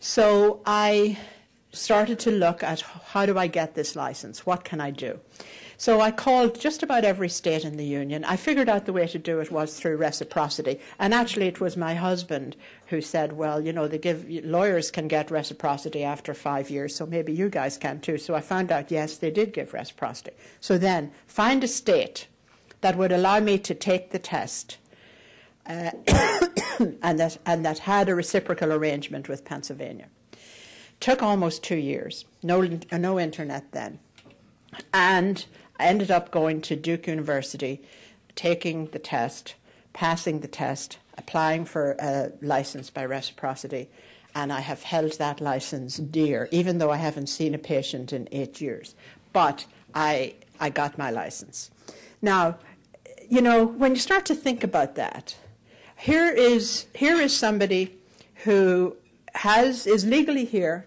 So I started to look at how do I get this license? What can I do? So I called just about every state in the Union. I figured out the way to do it was through reciprocity. And actually it was my husband who said, well, you know, lawyers can get reciprocity after 5 years, so maybe you guys can too. So I found out, yes, they did give reciprocity. So then find a state that would allow me to take the test and that had a reciprocal arrangement with Pennsylvania. Took almost 2 years. No internet then. And I ended up going to Duke University, taking the test, passing the test, applying for a license by reciprocity, and I have held that license dear, even though I haven't seen a patient in 8 years. But I got my license. Now, you know, when you start to think about that, here is somebody who is legally here,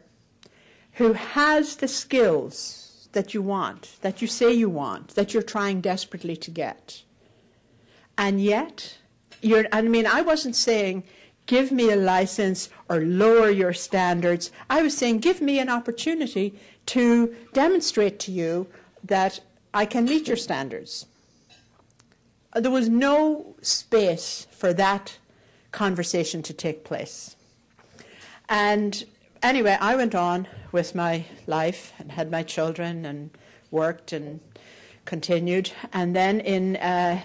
who has the skills that you want, that you say you want, that you're trying desperately to get. And yet, I wasn't saying, give me a license or lower your standards. I was saying, give me an opportunity to demonstrate to you that I can meet your standards. There was no space for that conversation to take place. And anyway, I went on with my life and had my children and worked and continued. And then in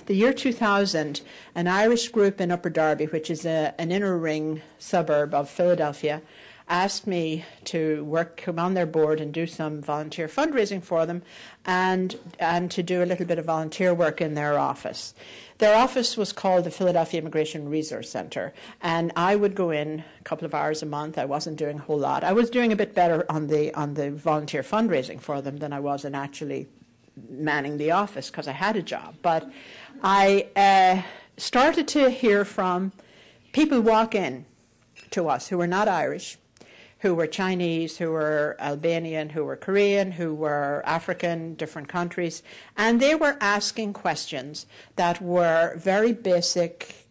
the year 2000, an Irish group in Upper Darby, which is an inner ring suburb of Philadelphia, asked me to come on their board and do some volunteer fundraising for them and to do a little bit of volunteer work in their office. Their office was called the Philadelphia Immigration Resource Center, and I would go in a couple of hours a month. I wasn't doing a whole lot. I was doing a bit better on the volunteer fundraising for them than I was in actually manning the office because I had a job. But I started to hear from people walk in to us who were not Irish, who were Chinese, who were Albanian, who were Korean, who were African, different countries, and they were asking questions that were very basic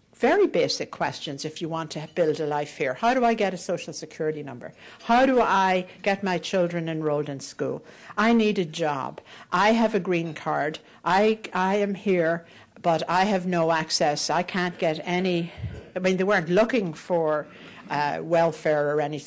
questions if you want to build a life here. How do I get a social security number? How do I get my children enrolled in school? I need a job. I have a green card. I am here, but I have no access. I can't get any. I mean, they weren't looking for welfare or any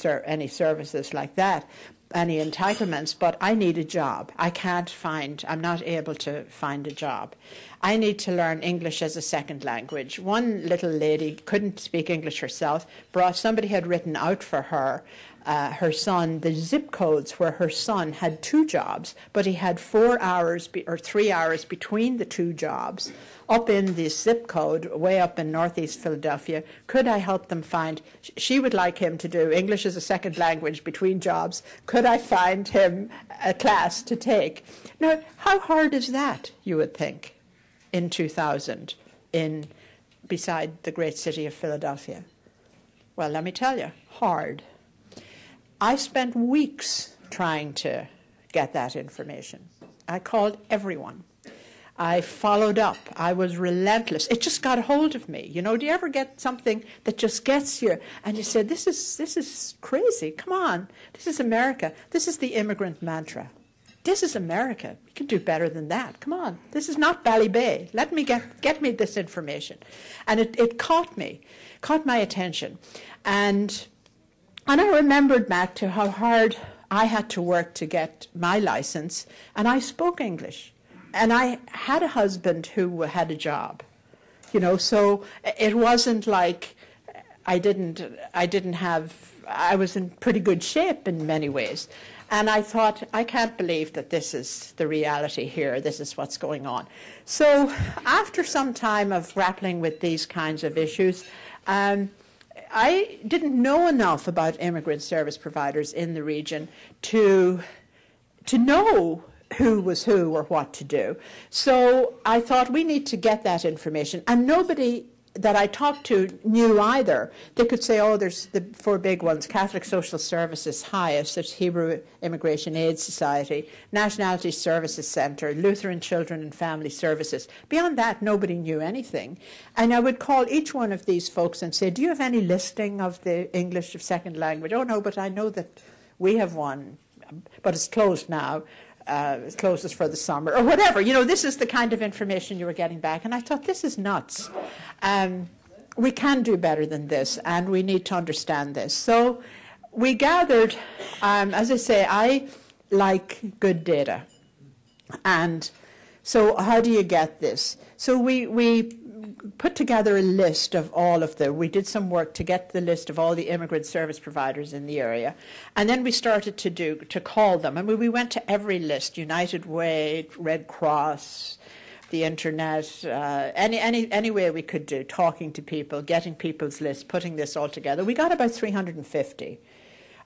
services like that, any entitlements, but I need a job. I'm not able to find a job. I need to learn English as a second language. One little lady couldn't speak English herself, somebody had written out for her, her son, the zip codes where her son had 2 jobs, but he had 4 hours or 3 hours between the 2 jobs up in the zip code, way up in northeast Philadelphia. Could I help them find, she would like him to do English as a second language between jobs. Could I find him a class to take? Now, how hard is that, you would think, in 2000, beside the great city of Philadelphia? Well, let me tell you, hard. I spent weeks trying to get that information. I called everyone. I followed up. I was relentless. It just got a hold of me. You know, do you ever get something that just gets you and you say, this is crazy. Come on. This is America. This is the immigrant mantra. This is America. You can do better than that. Come on. This is not Ballybay. Let me get me this information. And it caught my attention. And I remembered back to how hard I had to work to get my license, and I spoke English. And I had a husband who had a job, you know, so it wasn't like I was in pretty good shape in many ways. And I thought, I can't believe that this is the reality here. This is what's going on. So after some time of grappling with these kinds of issues, I didn't know enough about immigrant service providers in the region to know who was who or what to do. So I thought we need to get that information. And nobody that I talked to knew either. They could say, oh, there's the 4 big ones: Catholic Social Services, HIAS, there's Hebrew Immigration Aid Society, Nationality Services Centre, Lutheran Children and Family Services. Beyond that, nobody knew anything. And I would call each one of these folks and say, do you have any listing of the English of second language? Oh, no, but I know that we have one, but it's closed now. It closes for the summer, or whatever. You know, this is the kind of information you were getting back. And I thought, this is nuts. We can do better than this, and we need to understand this. So we gathered, as I say, I like good data. And so how do you get this? So we put together a list of all of we did some work to get the list of all the immigrant service providers in the area. And then we started to call them. I mean, we went to every list: United Way, Red Cross, the internet, any way we could do, talking to people, getting people's lists, putting this all together. We got about 350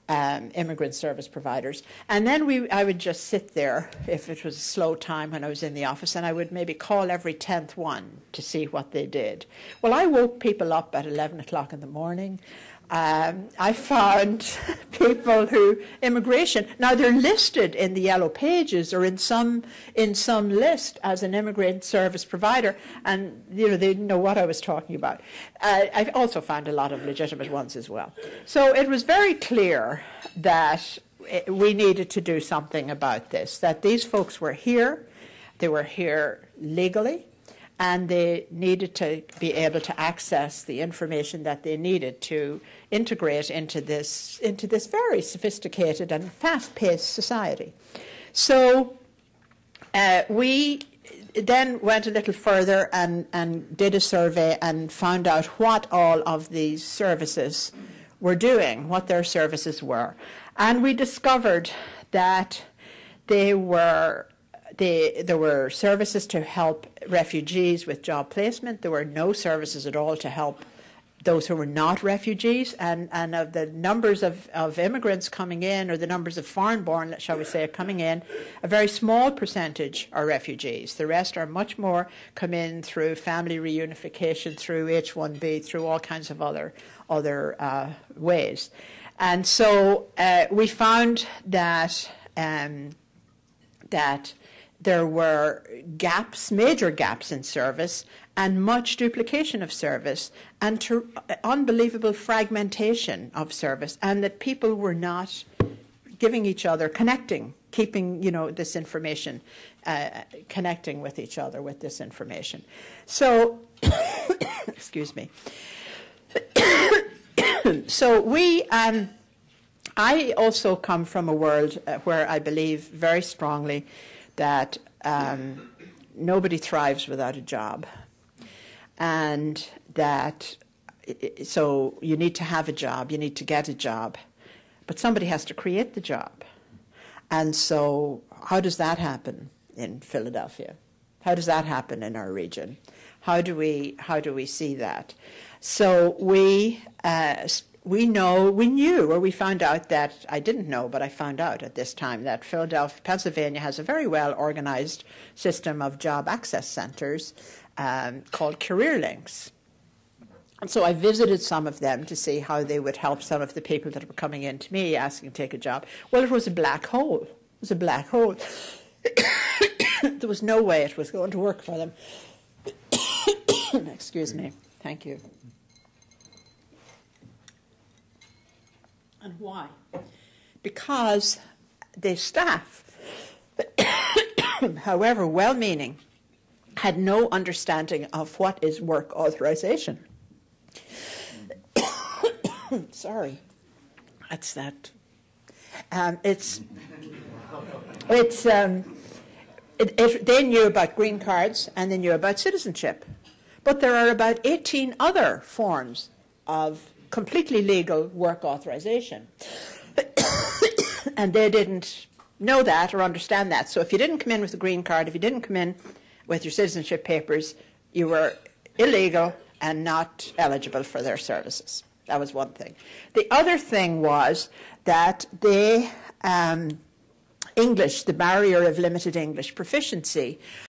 immigrant service providers. And then I would just sit there, if it was a slow time when I was in the office, and I would maybe call every 10th one to see what they did. Well, I woke people up at 11 o'clock in the morning. I found people immigration. Now, they're listed in the yellow pages or in some list as an immigrant service provider, and they didn't know what I was talking about. I also found a lot of legitimate ones as well. So it was very clear that we needed to do something about this, that these folks were here, they were here legally, and they needed to be able to access the information that they needed to integrate into this very sophisticated and fast-paced society. So we then went a little further and did a survey and found out what all of these services were doing, what their services were. And we discovered that there were services to help refugees with job placement. There were no services at all to help those who were not refugees. And of the numbers of immigrants coming in, or the numbers of foreign-born, shall we say, coming in, a very small percentage are refugees. The rest are much more come in through family reunification, through H-1B, through all kinds of other ways. And so we found that there were gaps, major gaps in service, and much duplication of service, and unbelievable fragmentation of service, and that people were not giving each other, connecting, keeping this information, connecting with each other with this information. So, excuse me. So I also come from a world where I believe very strongly that nobody thrives without a job, and that so you need to have a job, you need to get a job, but somebody has to create the job. And so how does that happen in Philadelphia? How does that happen in our region? How do we see that? So we knew, or we found out that, I didn't know, but I found out at this time that Pennsylvania has a very well-organized system of job access centers called Career Links. And so I visited some of them to see how they would help some of the people that were coming in to me asking to take a job. Well, it was a black hole. It was a black hole. There was no way it was going to work for them. Excuse me. Thank you. And why? Because the staff, however well-meaning, had no understanding of what is work authorization. Sorry, that's that. They knew about green cards and they knew about citizenship, but there are about 18 other forms of completely legal work authorization. And they didn't know that or understand that. So if you didn't come in with a green card, if you didn't come in with your citizenship papers, you were illegal and not eligible for their services. That was one thing. The other thing was that English, the barrier of limited English proficiency,